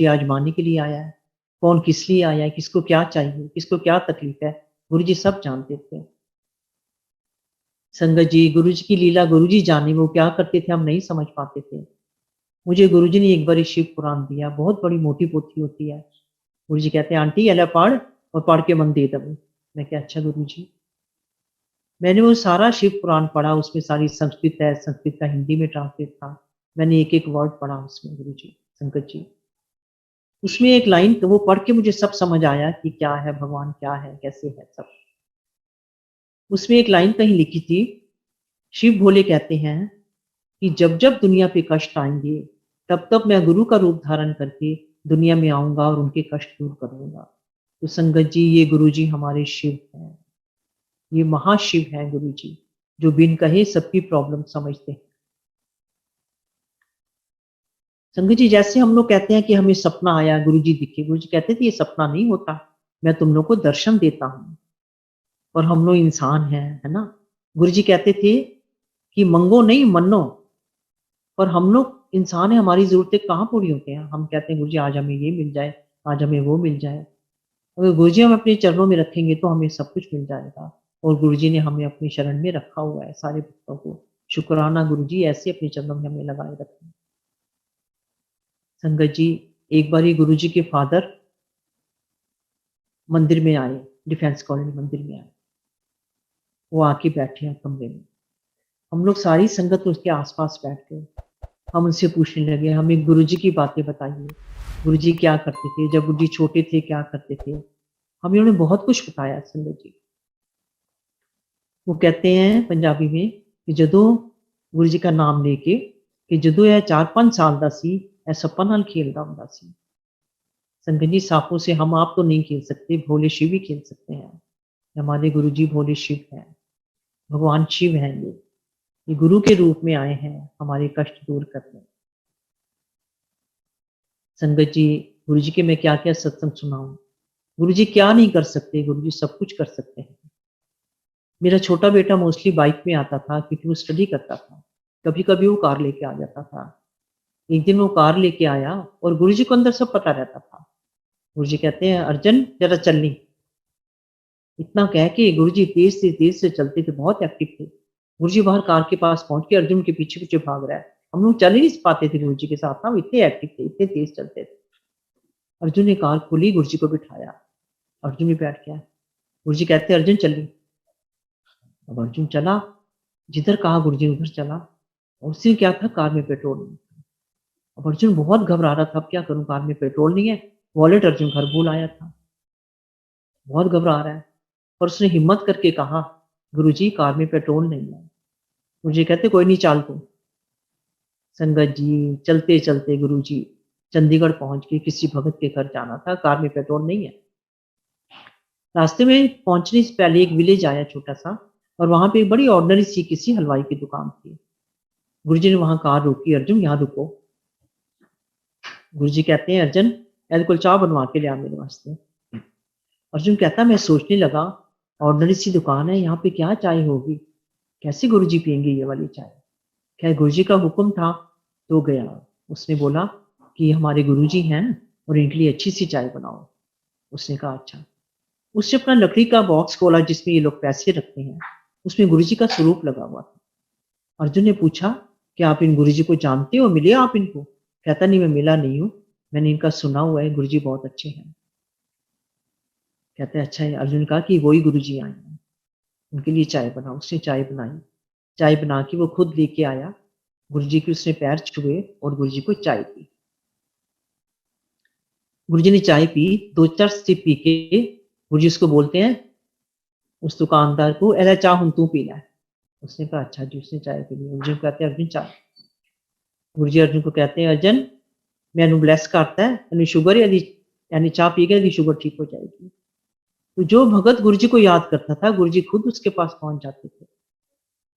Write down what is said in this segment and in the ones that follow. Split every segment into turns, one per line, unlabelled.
जी आजमाने के लिए आया है, कौन किस लिए आया है, किसको क्या चाहिए, किसको क्या तकलीफ है, गुरु जी सब जानते थे। संगत जी, गुरु जी की लीला गुरु जी जाने, वो क्या करते थे हम नहीं समझ पाते थे। मुझे गुरु जी ने एक बार शिव पुराण दिया, बहुत बड़ी मोटी पोथी होती है। गुरु जी कहते हैं आंटी एला पढ़ और पढ़ के मन दे दबो। मैं क्या अच्छा गुरु जी। मैंने वो सारा शिव पुराण पढ़ा, उसमें सारी संस्कृत है, संस्कृत का हिंदी में ट्रांसलेट था। मैंने एक एक वर्ड पढ़ा उसमें गुरु जी, संगत जी। उसमें एक लाइन तो वो पढ़ के मुझे सब समझ आया कि क्या है भगवान, क्या है, कैसे है सब। उसमें एक लाइन कहीं लिखी थी, शिव भोले कहते हैं कि जब जब दुनिया पे कष्ट आएंगे तब तब मैं गुरु का रूप धारण करके दुनिया में आऊंगा और उनके कष्ट दूर करूंगा। तो संगत जी, ये गुरु जी हमारे शिव हैं, ये महाशिव हैं गुरु जी, जो बिन कहे सबकी प्रॉब्लम समझते हैं। संगत जी, जैसे हम लोग कहते हैं कि हमें सपना आया, गुरु जी दिखे, गुरु जी कहते थे ये सपना नहीं होता, मैं तुम लोग को दर्शन देता हूँ। और हम लोग इंसान हैं, है ना। गुरु जी कहते थे कि मंगो नहीं मनो, पर हम लोग इंसान है, हमारी जरूरतें कहाँ पूरी होती हैं। हम कहते हैं गुरु जी आज हमें ये मिल जाए, आज हमें वो मिल जाए। अगर गुरु जी हम अपने चरणों में रखेंगे तो हमें सब कुछ मिल जाएगा। और गुरु जी ने हमें अपनी शरण में रखा हुआ है सारे भक्तों को। शुक्राना गुरु जी, ऐसे अपने चरणों में हमें लगाए रखें। संगत जी, एक बार ही गुरु जी के फादर मंदिर में आए, डिफेंस कॉलोनी मंदिर में आए। वो आके बैठे हैं कमरे में, हम लोग सारी संगत उसके आसपास बैठ गए। हम उनसे पूछने लगे, हमें गुरु जी की बातें बताइए, गुरु जी क्या करते थे, जब गुरु जी छोटे थे क्या करते थे। हमें उन्होंने बहुत कुछ बताया संगत जी। वो कहते हैं पंजाबी में कि जदों गुरु जी का नाम लेके कि जदों यह 4-5 साल का सी, यह सप्पा नाल खेलता हुंदा सी। संगत जी, सांपों से हम आप तो नहीं खेल सकते, भोले शिव ही खेल सकते हैं। हमारे गुरु जी भोले शिव हैं, भगवान शिव हैं। ये गुरु के रूप में आए हैं हमारे कष्ट दूर करने। संगत जी, गुरु जी के मैं क्या क्या सत्संग सुनाऊं। गुरु जी क्या नहीं कर सकते, गुरु जी सब कुछ कर सकते हैं। मेरा छोटा बेटा मोस्टली बाइक में आता था क्योंकि वो स्टडी करता था। कभी कभी वो कार लेके आ जाता था। एक दिन वो कार लेके आया और गुरु जी को अंदर सब पता रहता था। गुरु जी कहते हैं अर्जन जरा चलनी। इतना कह के गुरु जी तेज से चलते थे, बहुत एक्टिव थे। गुरु जी बाहर कार के पास पहुंच के अर्जुन के पीछे पीछे भाग रहा है। हम लोग चल ही नहीं पाते थे गुरु जी के साथ ना, इतने एक्टिव थे, इतने तेज चलते थे। अर्जुन ने कार खोली, गुरु जी को बिठाया, अर्जुन भी बैठ गया। गुरु जी कहते अर्जुन चली। अब अर्जुन चला, जिधर कहा गुरु जी उधर चला। और उसने क्या था, कार में पेट्रोल नहीं था। अब अर्जुन बहुत घबरा रहा था, अब क्या करूं, कार में पेट्रोल नहीं है। वॉलेट अर्जुन घर भूल आया था, बहुत घबरा रहा है। पर उसने हिम्मत करके कहा गुरु जी कार में पेट्रोल नहीं है। गुरु जी कहते कोई नहीं, चाल तू। संगत जी, चलते चलते गुरु जी चंडीगढ़ पहुंच के, किसी भगत के घर जाना था, कार में पेट्रोल नहीं है। रास्ते में पहुंचने से पहले एक विलेज आया छोटा सा, और वहां पे एक बड़ी ऑर्डिनरी सी किसी हलवाई की दुकान थी। गुरुजी ने वहां कार रोकी, अर्जुन यहाँ रुको। गुरुजी कहते हैं अर्जुन ऐसे कोई चाय बनवा के लिया मेरे वास्ते। अर्जुन कहता मैं सोचने लगा, ऑर्डिनरी सी दुकान है, यहाँ पे क्या चाय होगी, कैसे गुरुजी पियेंगे ये वाली चाय। क्या गुरुजी का हुक्म था तो गया। उसने बोला कि हमारे गुरुजी हैं और इनके लिए अच्छी सी चाय बनाओ। उसने कहा अच्छा। उसने अपना लकड़ी का बॉक्स खोला जिसमें ये लोग पैसे रखते हैं, उसमें गुरुजी का स्वरूप लगा हुआ था। अर्जुन ने पूछा कि आप इन गुरुजी को जानते हो, मिले आप इनको। कहता नहीं मैं मिला नहीं हूँ, मैंने इनका सुना हुआ है, गुरुजी बहुत अच्छे हैं। कहते हैं अच्छा है। अर्जुन कहा कि वही गुरुजी आए हैं, उनके लिए चाय बनाओ। उसने चाय बनाई, चाय बना के वो खुद लेके आया। गुरुजी के उसने पैर छुए और गुरुजी को चाय दी। गुरुजी ने चाय पी, 2-4 सिप पी के गुरुजी उसको बोलते हैं, उस दुकानदार को, एला चाह हम तू पीना है। उसने कहा अच्छा जी। उसने चाय पी ली। अर्जुन कहते हैं अर्जुन चाय। गुरुजी अर्जुन को कहते हैं अर्जुन मैनू ब्लैस करता है, यानी शुगर यानी चाह पी के यदि शुगर ठीक हो जाएगी। तो जो भगत गुरुजी को याद करता था, गुरुजी खुद उसके पास पहुंच जाते थे।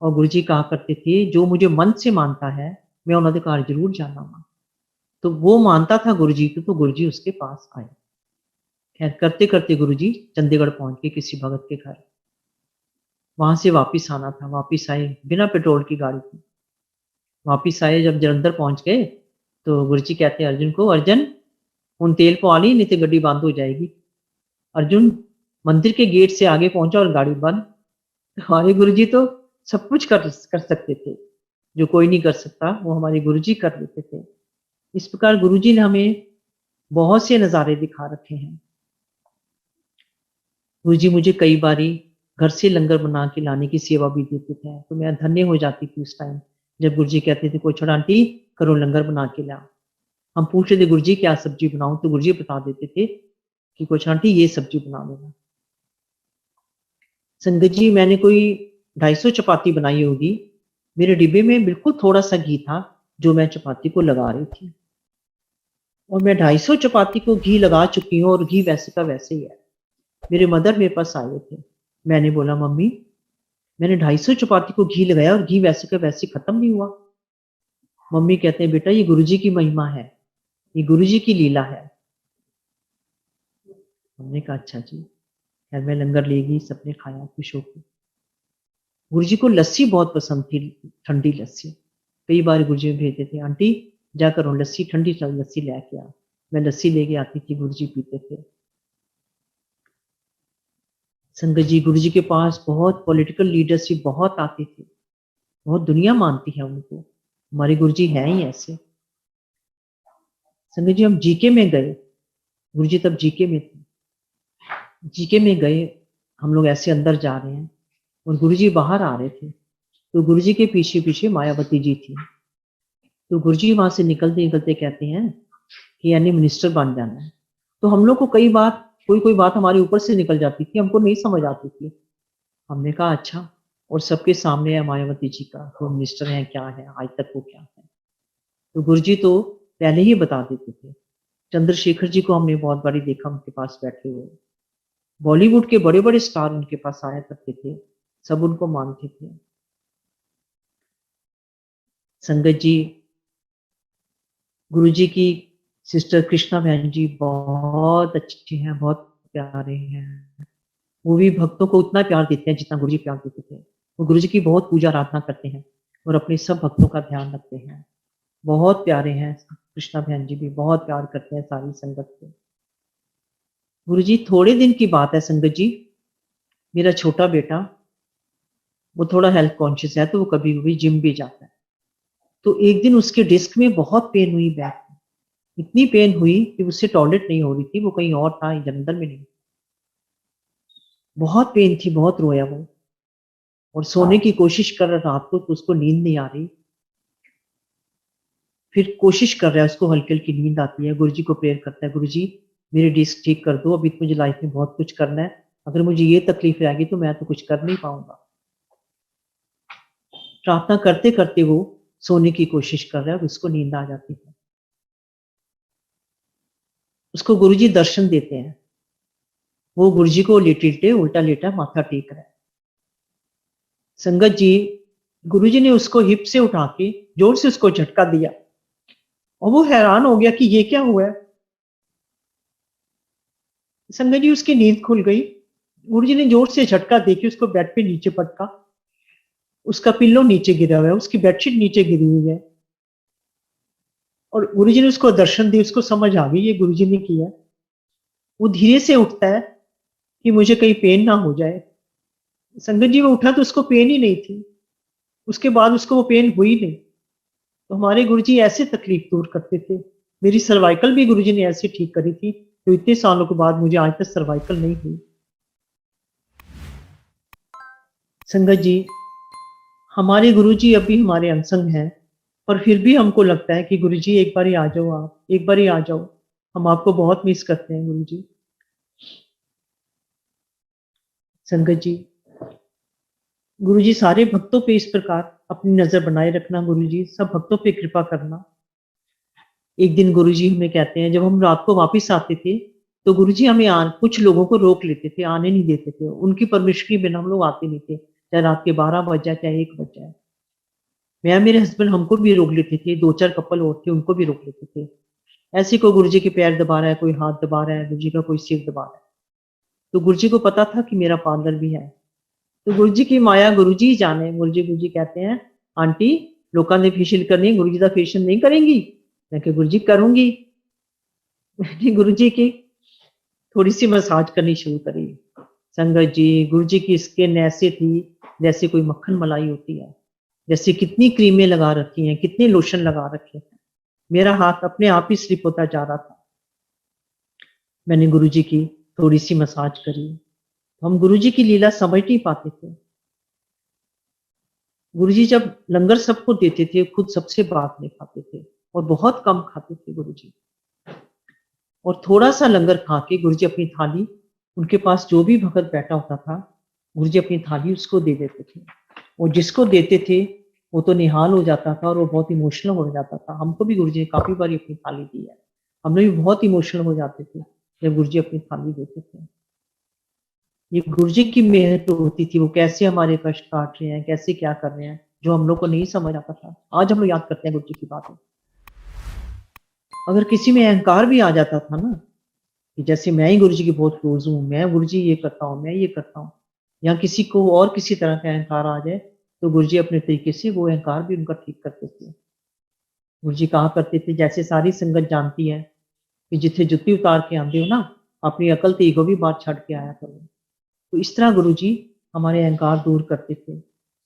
और गुरुजी कहा करते थे जो मुझे मन से मानता है मैं उन्होंने घर जरूर जाना वा। तो वो मानता था गुरुजी को, तो गुरुजी उसके पास आए। खैर करते करते गुरुजी चंडीगढ़ पहुंच गए किसी भगत के घर। वहां से वापिस आना था, वापिस आए बिना पेट्रोल की गाड़ी थी। वापिस आए, जब जलंधर पहुंच गए तो गुरुजी कहते हैं अर्जुन को, अर्जुन हुण तेल पवा ली नहीं तो गड्डी बंद हो जाएगी। अर्जुन मंदिर के गेट से आगे पहुंचा और गाड़ी बंद। हमारे गुरुजी तो सब कुछ कर सकते थे, जो कोई नहीं कर सकता वो हमारे गुरुजी कर लेते थे। इस प्रकार गुरुजी ने हमें बहुत से नज़ारे दिखा रखे हैं। गुरुजी मुझे कई बारी घर से लंगर बना के लाने की सेवा भी देते थे, तो मैं धन्य हो जाती थी उस टाइम जब गुरुजी कहते थे कोई छोड़ा आंटी करो लंगर बना के ला। हम पूछते थे गुरुजी क्या सब्जी बनाऊं, तो गुरुजी बता देते थे कि कोई आंटी ये सब्जी बना देना। संगत जी मैंने कोई 250 चपाती बनाई होगी। मेरे डिब्बे में बिल्कुल थोड़ा सा घी था जो मैं चपाती को लगा रही थी, और मैं 250 चपाती को घी लगा चुकी हूँ और घी वैसे का वैसे ही है। मेरे मदर मेरे पास आए थे, मैंने बोला मम्मी मैंने 250 चपाती को घी लगाया और घी वैसे का वैसे खत्म नहीं हुआ। मम्मी कहते हैं बेटा ये गुरुजी की महिमा है, ये गुरुजी की लीला है। हमने कहा अच्छा जी। खैर मैं लंगर ले गई, सबने खाया खुश होकर। गुरुजी को लस्सी बहुत पसंद थी, ठंडी लस्सी। कई बार गुरुजी में भेजते थे आंटी जाकर लस्सी ठंडी लस्सी लेके आ। मैं लस्सी लेके आती थी, गुरुजी पीते थे। संगत जी गुरुजी के पास बहुत पॉलिटिकल लीडर्स भी बहुत आते थे, बहुत दुनिया मानती है उनको। हमारे गुरुजी हैं ही ऐसे। संगत जी हम जीके में गए, गुरुजी तब जीके में थे। जीके में गए, हम लोग ऐसे अंदर जा रहे हैं और गुरुजी बाहर आ रहे थे, तो गुरुजी के पीछे पीछे मायावती जी थी। तो गुरुजी वहां से निकलते निकलते कहते हैं कि यानी मिनिस्टर बन जाना है। तो हम लोग को कई बार कोई बात हमारे ऊपर से निकल जाती थी, हमको नहीं समझ आती थी। हमने कहा अच्छा, और सबके सामने है मायावती जी का वो मिनिस्टर है क्या है, आज तक वो क्या है। तो गुरुजी तो पहले ही बता देते थे। चंद्रशेखर जी को हमने बहुत बारी देखा उनके पास बैठे हुए। बॉलीवुड के बड़े बड़े स्टार उनके पास आया करते थे, सब उनको मानते थे। संगत जी गुरुजी की सिस्टर कृष्णा बहन जी बहुत अच्छे हैं, बहुत प्यारे हैं। वो भी भक्तों को उतना प्यार देते हैं जितना गुरुजी प्यार देते थे। वो गुरुजी की बहुत पूजा आराधना करते हैं और अपने सब भक्तों का ध्यान रखते हैं। बहुत प्यारे हैं कृष्णा बहन जी भी, बहुत प्यार करते हैं सारी संगत को। गुरुजी थोड़े दिन की बात है संगत जी, मेरा छोटा बेटा वो थोड़ा हेल्थ कॉन्शियस है, तो वो कभी कभी जिम भी जाता है। तो एक दिन उसके डिस्क में बहुत पेन हुई, बैक में इतनी पेन हुई कि उससे टॉयलेट नहीं हो रही थी, वो कहीं और था जलंधर में नहीं। बहुत पेन थी, बहुत रोया वो, और सोने की कोशिश कर रहा रात को, तो उसको नींद नहीं आ रही। फिर कोशिश कर रहा है, उसको हल्की हल्की नींद आती है। गुरुजी को प्रेयर करता है गुरुजी मेरी डिस्क ठीक कर दो, अभी तो मुझे लाइफ में बहुत कुछ करना है, अगर मुझे ये तकलीफ आएगी तो मैं तो कुछ कर नहीं पाऊंगा। प्रार्थना करते करते वो सोने की कोशिश कर रहा है और उसको नींद आ जाती है। उसको गुरुजी दर्शन देते हैं, वो गुरुजी को लेटे उल्टा लेटा माथा टेक रहा है। संगत जी गुरुजी ने उसको हिप से उठा के जोर से उसको झटका दिया, और वो हैरान हो गया कि ये क्या हुआ है। संगत जी उसकी नींद खुल गई। गुरुजी ने जोर से झटका देके उसको बेड पे नीचे पटका, उसका पिल्लो नीचे गिरा हुआ है, उसकी बेडशीट नीचे गिरी हुई है, और गुरुजी ने उसको दर्शन दिए। उसको समझ आ गई ये गुरुजी ने किया। वो धीरे से उठता है कि मुझे कहीं पेन ना हो जाए। संगत जी वो उठा तो उसको पेन ही नहीं थी, उसके बाद उसको वो पेन हुई नहीं। तो हमारे गुरुजी ऐसे तकलीफ दूर करते थे। मेरी सर्वाइकल भी गुरुजी ने ऐसे ठीक करी थी, तो इतने सालों के बाद मुझे आज तक सर्वाइकल नहीं हुई। संगत जी हमारे गुरुजी अभी हमारे अनसंग हैं, पर फिर भी हमको लगता है कि गुरुजी एक बार ही आ जाओ, आप एक बार ही आ जाओ, हम आपको बहुत मिस करते हैं गुरुजी। संगत जी गुरुजी सारे भक्तों पे इस प्रकार अपनी नजर बनाए रखना, गुरुजी सब भक्तों पे कृपा करना। एक दिन गुरुजी हमें कहते हैं, जब हम रात को वापस आते थे तो गुरुजी हमें कुछ लोगों को रोक लेते थे, आने नहीं देते थे, उनकी परमिशन के बिना हम लोग आते नहीं थे, चाहे रात के 12 बज जाए चाहे 1 बज जाए। मैं मेरे हस्बैंड हमको भी रोक लेते थे, 2-4 कपल और थे उनको भी रोक लेते थे। ऐसे कोई गुरुजी के पैर दबा रहा है, कोई हाथ दबा रहा है, गुरुजी का कोई सिर दबा रहा है। तो गुरुजी को पता था कि मेरा पार्लर भी है, तो गुरुजी की माया गुरुजी ही जाने। गुरुजी कहते हैं आंटी लोगों ने फेशियल करनी, गुरुजी का फेशियल नहीं करेंगी। मैं गुरुजी करूंगी। मैंने गुरुजी की थोड़ी-सी मसाज करनी शुरू करी। संगत जी, गुरुजी की स्किन ऐसी थी जैसे कोई मक्खन मलाई होती है। जैसे कितनी क्रीमें लगा रखी हैं, कितने लोशन लगा रखे हैं। मेरा हाथ अपने आप ही स्लिप होता जा रहा था। मैंने गुरुजी की थोड़ी-सी मसाज करी। हम गुरुजी की लीला समझ नहीं पाते थे। गुरुजी जब लंगर सबको देते थे, खुद सबसे बात नहीं खाते थे और बहुत कम खाते थे गुरुजी। और थोड़ा-सा लंगर खा के गुरुजी अपनी थाली, उनके पास जो भी भगत बैठा होता था, गुरुजी अपनी थाली उसको दे देते थे। और जिसको देते थे, वो तो निहाल हो जाता था और वो बहुत इमोशनल हो जाता था। हमको भी गुरुजी ने काफ़ी बारी अपनी थाली दी है। हम लोग भी बहुत इमोशनल हो जाते थे, जब गुरुजी अपनी थाली देते थे। ये गुरुजी की मेहनत होती थी, वो कैसे हमारे कष्ट काट रहे हैं, कैसे क्या कर रहे हैं, जो हम लोग को नहीं समझ आता था। आज हम लोग याद करते हैं गुरुजी की बातें। अगर किसी में अहंकार भी आ जाता था ना, कि जैसे मैं ही गुरुजी की बहुत क्लोज़ हूँ, मैं गुरुजी ये करता हूँ, मैं ये करता हूँ, या किसी को और किसी तरह का अहंकार आ जाए, तो गुरुजी अपने तरीके से वो अहंकार भी उनका ठीक करते थे। गुरुजी कहा करते थे, जैसे सारी संगत जानती है कि जिथे जुत्ती उतार के आंदे हो ना, अपनी अकल ते ईगो भी बाहर छੱਡ के आया करो। तो इस तरह गुरुजी हमारे अहंकार दूर करते थे।